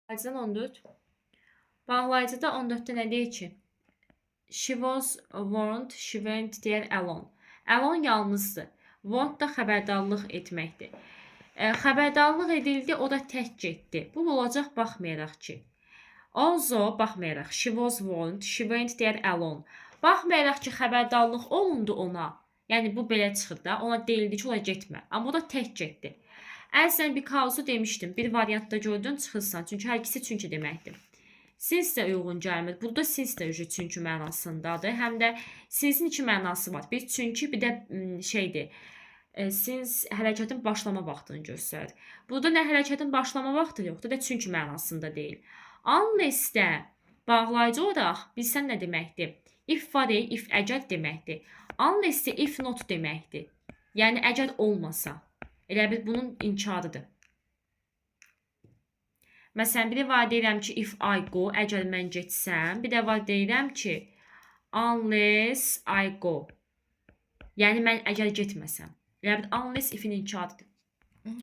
Bağlayıcıdan 14. Bağlayıcıda 14'te nə deyir ki? She was warned, she went there alone. Alone yalnızdır. Want da xəbərdarlıq etməkdir. Xəbərdarlıq edildi, o da tək getdi. Bu olacaq baxmayaraq ki. Also, baxmayaraq, she was warned, she went there alone. Baxmayaraq ki, xəbərdarlıq olundu ona. Yəni, bu belə çıxır da, ona deyildi ki, ola getmə. Amma o da tək getdi. Əslən, because-u demişdim. Bir variantda gördün, çıxırsan. Çünki hər ikisi çünki deməkdir. Since də uyğun gəlmir. Burada since də çünki mənasındadır. Həm də since-in iki mənası var. Bir çünki, bir də şeydir. Since hərəkətin başlama vaxtını göstərir. Burada nə hərəkətin başlama vaxtı yoxdur, da çünki mənasında deyil. Unless də bağlayıcı olaraq bilsən nə deməkdir? If var, if əgər deməkdir. Unless də if not deməkdir. Yəni əgər olmasa. Elə bil bunun inkarıdır. Məsələn, bir də var deyirəm ki, if I go, əgər mən getsəm. Bir də var deyirəm ki, unless I go. Yəni mən əgər getməsəm. Elə bil unless ifin inkarıdır.